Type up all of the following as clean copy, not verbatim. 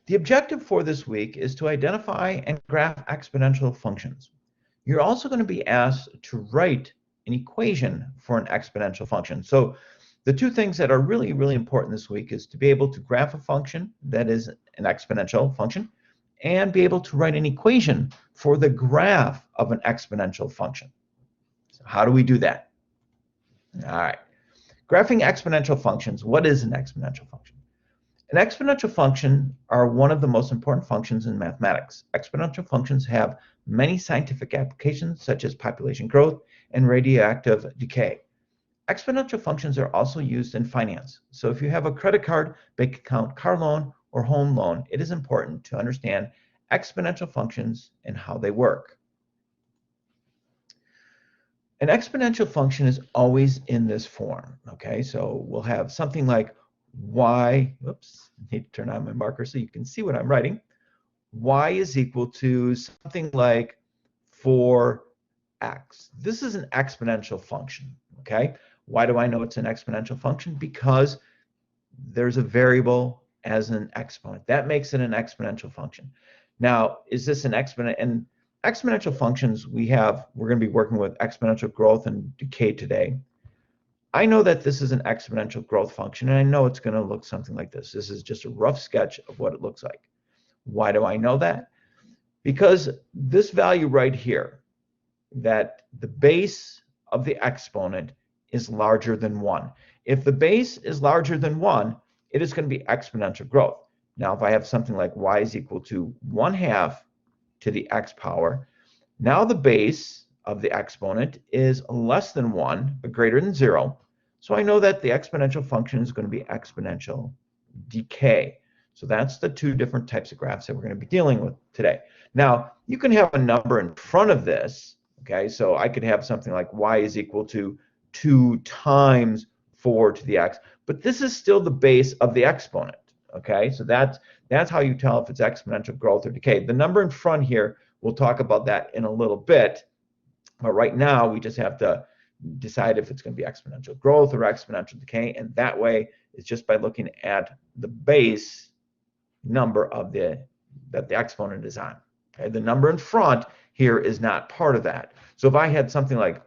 The objective for this week is to identify and graph exponential functions. You're also going to be asked to write an equation for an exponential function. So the two things that are really, really important this week is to be able to graph a function that is an exponential function and be able to write an equation for the graph of an exponential function. So how do we do that? All right. Graphing exponential functions. What is an exponential function? An exponential function are one of the most important functions in mathematics. Exponential functions have many scientific applications such as population growth and radioactive decay. Exponential functions are also used in finance. So if you have a credit card, bank account, car loan, or home loan, it is important to understand exponential functions and how they work. An exponential function is always in this form, okay? So we'll have something like y, oops, I need to turn on my marker so you can see what I'm writing. Y is equal to something like 4x. This is an exponential function, okay? Why do I know it's an exponential function? Because there's a variable as an exponent. That makes it an exponential function. Now, is this an exponent? And exponential functions, we're going to be working with exponential growth and decay today. I know that this is an exponential growth function, and I know it's going to look something like this. This is just a rough sketch of what it looks like. Why do I know that? Because this value right here, that the base of the exponent is larger than 1. If the base is larger than 1, it is going to be exponential growth. Now, if I have something like y is equal to 1/2 to the x power, now the base of the exponent is less than 1, but greater than 0. So I know that the exponential function is going to be exponential decay. So that's the two different types of graphs that we're going to be dealing with today. Now, you can have a number in front of this, okay? So I could have something like y is equal to 2 times 4 to the x, but this is still the base of the exponent, okay? So that's how you tell if it's exponential growth or decay. The number in front here, we'll talk about that in a little bit, but right now we just have to decide if it's going to be exponential growth or exponential decay, and that way is just by looking at the base number of that the exponent is on. Okay? The number in front here is not part of that. So if I had something like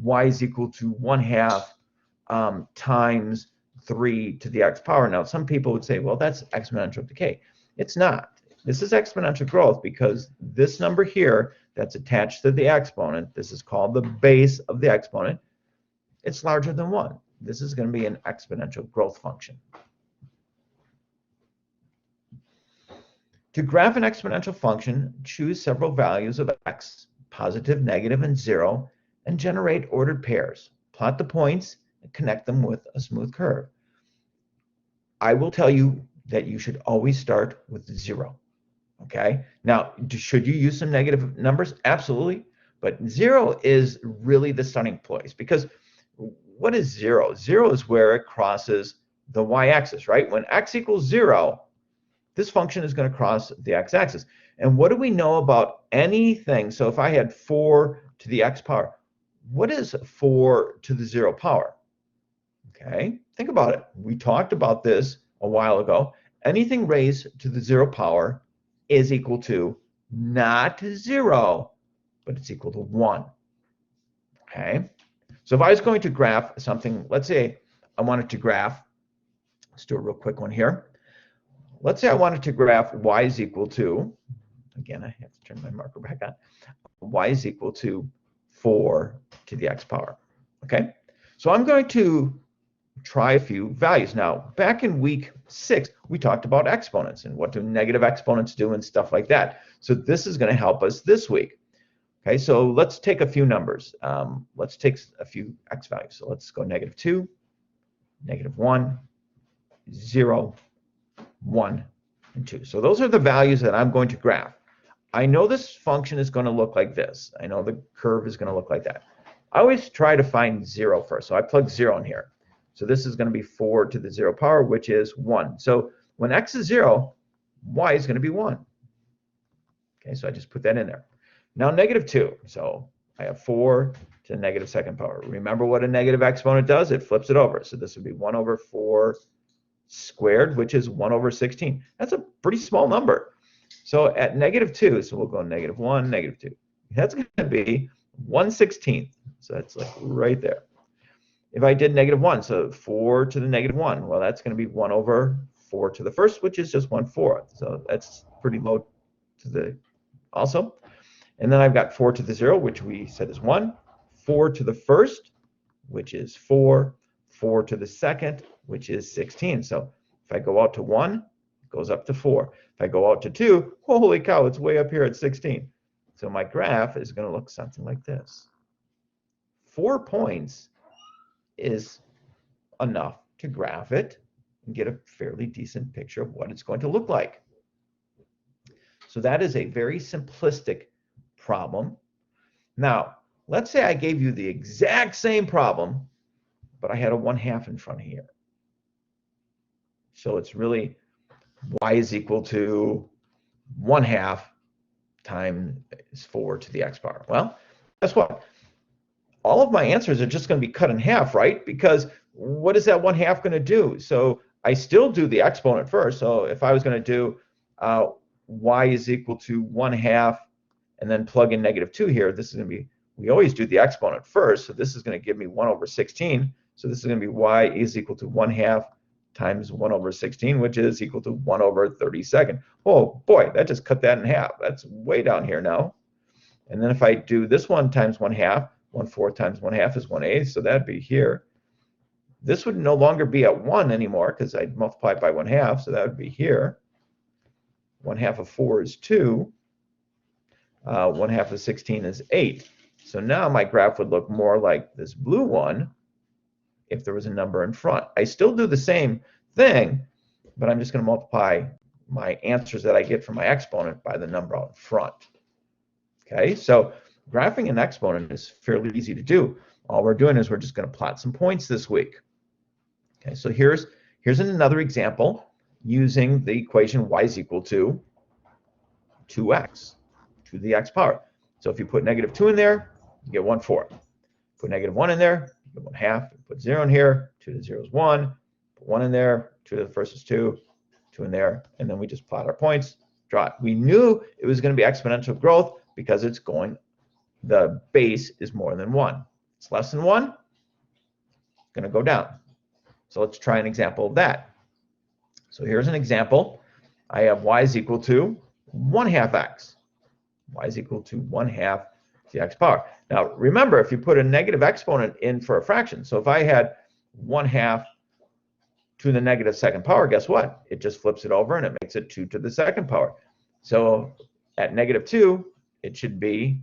y is equal to 1/2 times 3 to the x power, now some people would say, well, that's exponential decay. It's not. This is exponential growth because this number here that's attached to the exponent, this is called the base of the exponent, it's larger than 1. This is going to be an exponential growth function. To graph an exponential function, choose several values of x, positive, negative, and 0, and generate ordered pairs. Plot the points and connect them with a smooth curve. I will tell you that you should always start with 0. Okay? Now, should you use some negative numbers? Absolutely. But 0 is really the starting place because what is 0? 0 is where it crosses the y-axis, right? When x equals 0, this function is going to cross the x-axis. And what do we know about anything? So if I had 4 to the x power, what is 4 to the 0 power? Okay, think about it. We talked about this a while ago. Anything raised to the 0 power is equal to not 0, but it's equal to 1. Okay, so if I was going to graph something, let's say I wanted to graph, let's do a real quick one here. Let's say I wanted to graph y is equal to, again, I have to turn my marker back on, y is equal to 4 to the x power. Okay, so I'm going to try a few values. Now, back in week 6, we talked about exponents and what do negative exponents do and stuff like that. So this is going to help us this week. Okay, so let's take a few numbers. Let's take a few x values. So let's go -2, -1, 0, 1, and 2. So those are the values that I'm going to graph. I know this function is going to look like this. I know the curve is going to look like that. I always try to find 0 first. So I plug 0 in here. So this is going to be 4 to the 0 power, which is 1. So when x is 0, y is going to be 1. Okay, so I just put that in there. Now -2. So I have 4 to the -2nd power. Remember what a negative exponent does? It flips it over. So this would be 1/4 squared, which is 1 over 16. That's a pretty small number. So at -2, so we'll go -1, -2. That's going to be 1/16. So that's like right there. If I did -1, so 4 to the -1, well, that's going to be 1 over 4 to the first, which is just 1/4. So that's pretty low to the also. And then I've got 4 to the 0, which we said is 1, 4 to the first, which is 4, 4 to the second, which is 16. So if I go out to 1, it goes up to 4. If I go out to 2, holy cow, it's way up here at 16. So my graph is going to look something like this. 4 points is enough to graph it and get a fairly decent picture of what it's going to look like. So that is a very simplistic problem. Now, let's say I gave you the exact same problem, but I had a 1/2 in front of here. So it's really y is equal to 1/2 times 4 to the x bar. Well, guess what? All of my answers are just going to be cut in half, right? Because what is that 1/2 going to do? So I still do the exponent first. So if I was going to do y is equal to 1/2 and then plug in -2 here, this is going to be, we always do the exponent first. So this is going to give me 1 over 16. So this is going to be y is equal to 1/2 times 1 over 16, which is equal to 1 over 32nd. Oh boy, that just cut that in half. That's way down here now. And then if I do this one times 1/2, 1/4 times 1/2 is 1/8, so that'd be here. This would no longer be at 1 anymore because I'd multiply by 1/2, so that would be here. 1/2 of 4 is 2. 1/2 of 16 is 8. So now my graph would look more like this blue one if there was a number in front. I still do the same thing, but I'm just going to multiply my answers that I get from my exponent by the number out in front. Okay, so graphing an exponent is fairly easy to do. All we're doing is we're just going to plot some points this week. Okay, so here's another example using the equation y is equal to 2x to the x power. So if you put -2 in there, you get 1/4. Put -1 in there, you get 1/2. Put 0 in here, 2 to the 0 is 1. Put 1 in there, 2 to the first is 2. 2 in there, and then we just plot our points, draw it. We knew it was going to be exponential growth because it's going, the base is more than 1. It's less than 1, it's going to go down. So let's try an example of that. So here's an example. I have y is equal to 1/2 x. Y is equal to 1/2 the x power. Now remember, if you put a negative exponent in for a fraction, so if I had 1/2 to the -2nd power, guess what? It just flips it over and it makes it 2 to the 2nd power. So at -2, it should be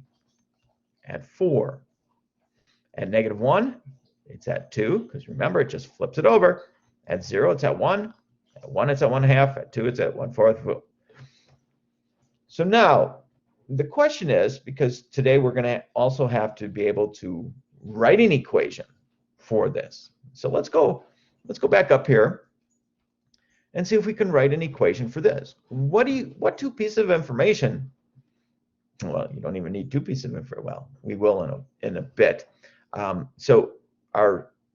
at 4. At -1, it's at 2, because remember, it just flips it over. At 0, it's at 1. At 1, it's at 1/2. At 2, it's at 1/4. So now, the question is, because today we're going to also have to be able to write an equation for this. So let's go back up here and see if we can write an equation for this. What two pieces of information? Well, you don't even need 2 pieces of information. Well, we will in a bit. So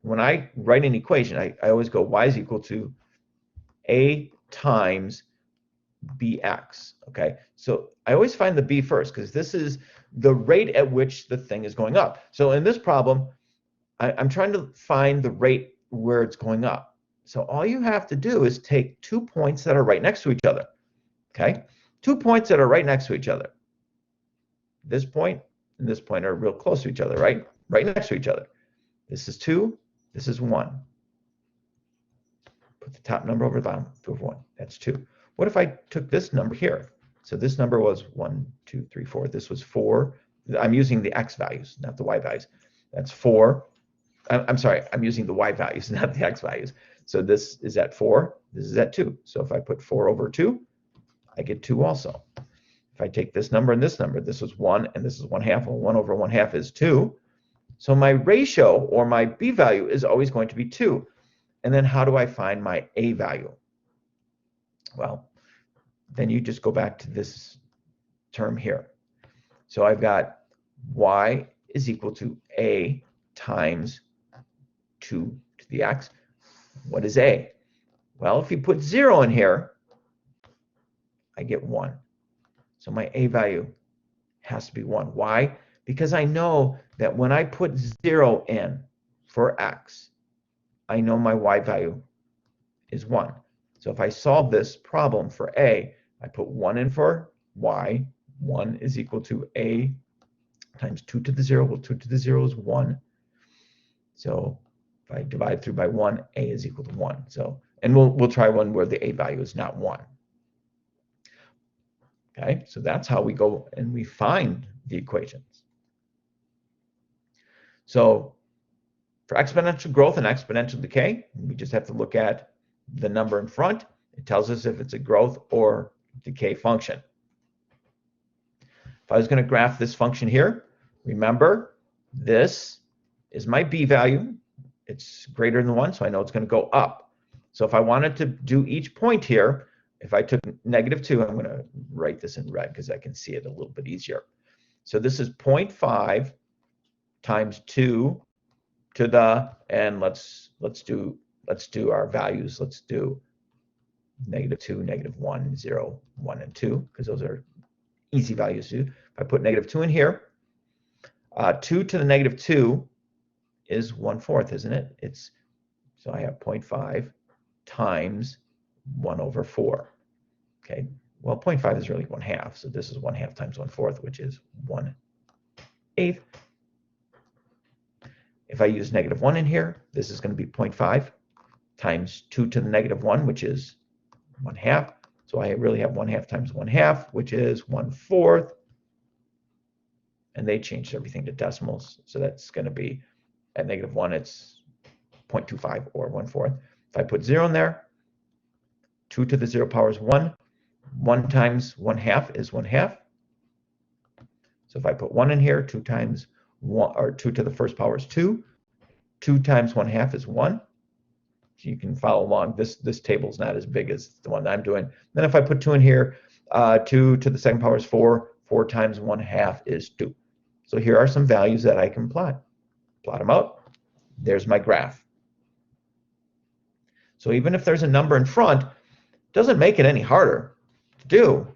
when I write an equation, I always go y is equal to a times bx. Okay, so I always find the b first because this is the rate at which the thing is going up. So in this problem, I'm trying to find the rate where it's going up. So all you have to do is take 2 points that are right next to each other. Okay, 2 points that are right next to each other. This point and this point are real close to each other, right? Right next to each other. This is 2, this is 1. Put the top number over the bottom, 2 of 1. That's 2. What if I took this number here? So this number was 1, 2, 3, 4. This was 4. I'm using the x values, not the y values. That's 4. I'm sorry, I'm using the y values, not the x values. So this is at 4. This is at 2. So if I put 4 over 2, I get 2 also. If I take this number and this number, this was 1 and this is 1/2. Well, 1 over 1/2 is 2. So my ratio, or my b value, is always going to be 2. And then how do I find my a value? Well, then you just go back to this term here. So I've got y is equal to a times 2 to the x. What is a? Well, if you put 0 in here, I get 1. So my a value has to be 1. Why? Because I know that when I put 0 in for x, I know my y value is 1. So if I solve this problem for a, I put 1 in for y. 1 is equal to a times 2 to the 0. Well, 2 to the 0 is 1. So if I divide through by 1, a is equal to 1. So, and we'll try one where the a value is not 1. Okay, so that's how we go and we find the equations. So for exponential growth and exponential decay, we just have to look at the number in front. It tells us if it's a growth or decay function. If I was going to graph this function here, remember this is my b value. It's greater than 1, so I know it's going to go up. So if I wanted to do each point here, if I took -2, I'm going to write this in red because I can see it a little bit easier. So this is 0.5 times 2 to the, and let's do our values. Let's do -2, -1, 0, 1, and 2 because those are easy values to do. If I put -2 in here, 2 to the -2 is 1/4, isn't it? So I have 0.5 times 1/4. Okay, well, 0.5 is really 1/2, so this is 1/2 times 1/4, which is 1/8. If I use -1 in here, this is going to be 0.5 times 2 to the -1, which is 1/2. So I really have 1/2 times 1/2, which is 1/4. And they changed everything to decimals, so that's going to be at -1, it's 0.25 or 1/4. If I put 0 in there, 2 to the 0 power is 1. 1 times 1/2 is 1/2. So if I put 1 in here, 2 times 1, or 2 to the first power is 2. 2 times 1/2 is 1. So you can follow along. This table is not as big as the one that I'm doing. Then if I put 2 in here, 2 to the second power is 4. 4 times 1/2 is 2. So here are some values that I can plot. Plot them out. There's my graph. So even if there's a number in front, it doesn't make it any harder to do.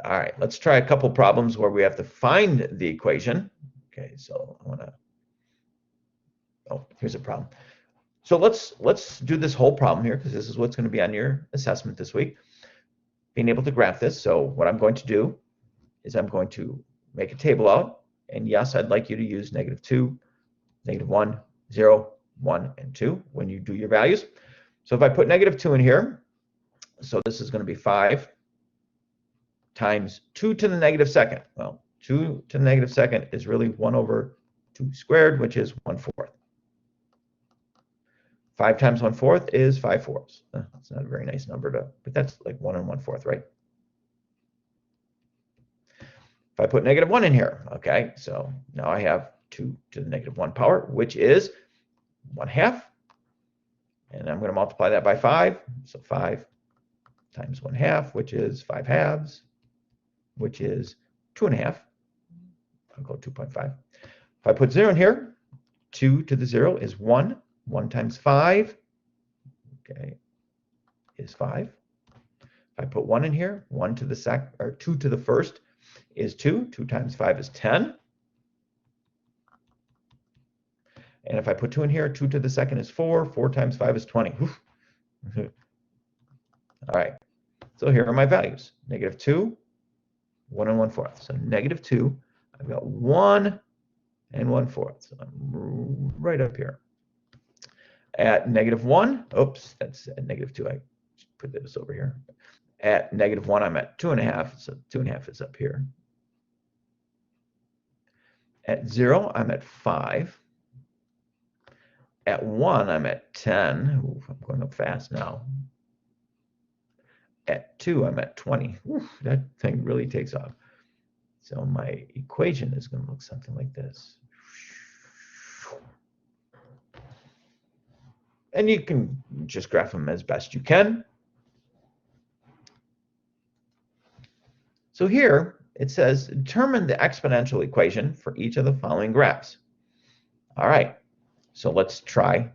All right, let's try a couple problems where we have to find the equation. Okay, so I want to, oh, here's a problem. So let's do this whole problem here because this is what's going to be on your assessment this week. Being able to graph this. So what I'm going to do is I'm going to make a table out. And yes, I'd like you to use -2, -1, 0, 1, and 2 when you do your values. So if I put -2 in here, so this is going to be 5 times 2 to the -2nd. Well, 2 to the -2nd is really 1/2 squared, which is 1/4. 5 times 1/4 is 5/4. That's not a very nice number but that's like 1 1/4, right? If I put -1 in here, okay, so now I have 2 to the -1 power, which is 1/2. And I'm going to multiply that by 5. So 5 times 1/2, which is 5/2, which is 2.5. I'll go 2.5. If I put 0 in here, 2 to the 0 is 1. 1 times 5, okay, is 5. If I put 1 in here, 1 to the second, or 2 to the first is 2. 2 times 5 is 10. And if I put 2 in here, 2 to the second is 4. 4 times 5 is 20. All right, so here are my values. -2, 1 1/4. So -2, I've got 1 1/4. So I'm right up here. At -1, oops, that's at -2. I put this over here. At -1, I'm at 2.5. So 2.5 is up here. At 0, I'm at 5. At 1, I'm at 10. Ooh, I'm going up fast now. At 2, I'm at 20. Ooh, that thing really takes off. So my equation is going to look something like this. And you can just graph them as best you can. So here it says determine the exponential equation for each of the following graphs. All right, so let's try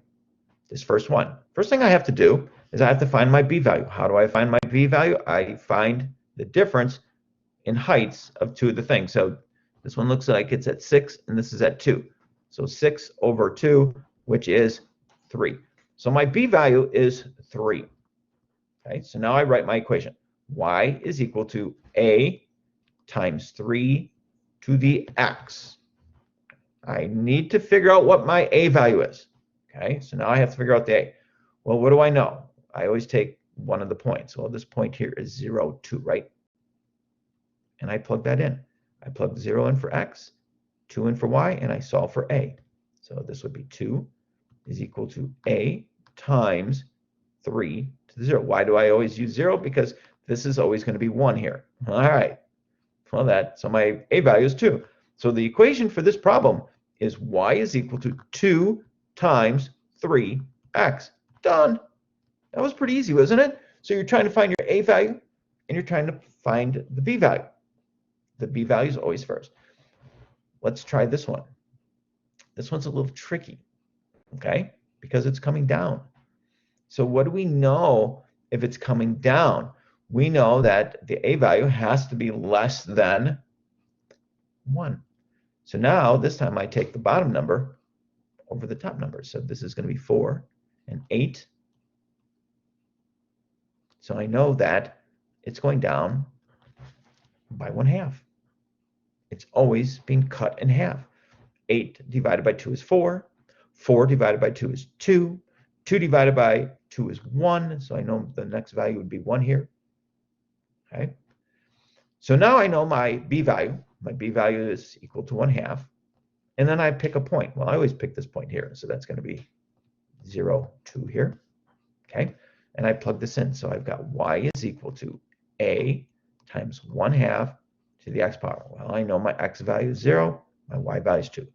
this first one. First thing I have to do is I have to find my b-value. How do I find my b-value? I find the difference in heights of two of the things. So this one looks like it's at 6, and this is at 2. So 6 over 2, which is 3. So my b-value is 3. Okay, so now I write my equation. Y is equal to a times 3 to the x. I need to figure out what my a value is. Okay, so now I have to figure out the a. Well, what do I know? I always take one of the points. Well, this point here is 0, 2, right? And I plug that in. I plug 0 in for x, 2 in for y, and I solve for a. So this would be 2 is equal to a times 3 to the 0. Why do I always use 0? Because this is always going to be 1 here. All right. Well, so my a value is 2. So the equation for this problem is y is equal to 2 times 3x. Done. That was pretty easy, wasn't it? So you're trying to find your a value, and you're trying to find the b value. The b value is always first. Let's try this one. This one's a little tricky, okay, because it's coming down. So what do we know if it's coming down? We know that the a value has to be less than 1. So now, this time I take the bottom number over the top number. So this is going to be 4 and 8. So I know that it's going down by 1/2. It's always being cut in half. 8 divided by 2 is 4. 4 divided by 2 is 2. 2 divided by 2 is 1. So I know the next value would be 1 here. Okay. So now I know my b value. My b value is equal to 1/2. And then I pick a point. Well, I always pick this point here. So that's going to be 0, 2 here. Okay. And I plug this in. So I've got y is equal to a times 1/2 to the x power. Well, I know my x value is 0. My y value is 2.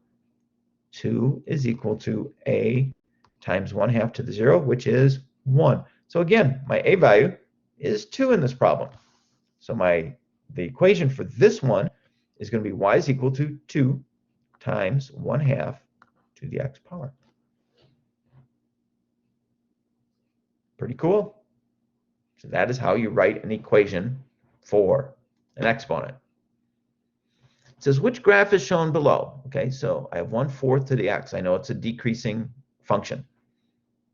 2 is equal to a times 1/2 to the 0, which is 1. So again, my a value is 2 in this problem. So the equation for this one is going to be y is equal to 2 times 1/2 to the x power. Pretty cool. So that is how you write an equation for an exponent. It says, which graph is shown below? Okay, so I have 1/4 to the x. I know it's a decreasing function.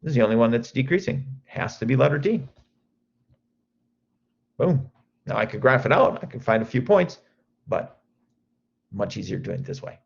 This is the only one that's decreasing. Has to be letter D. Boom. Now I could graph it out. I could find a few points, but much easier doing it this way.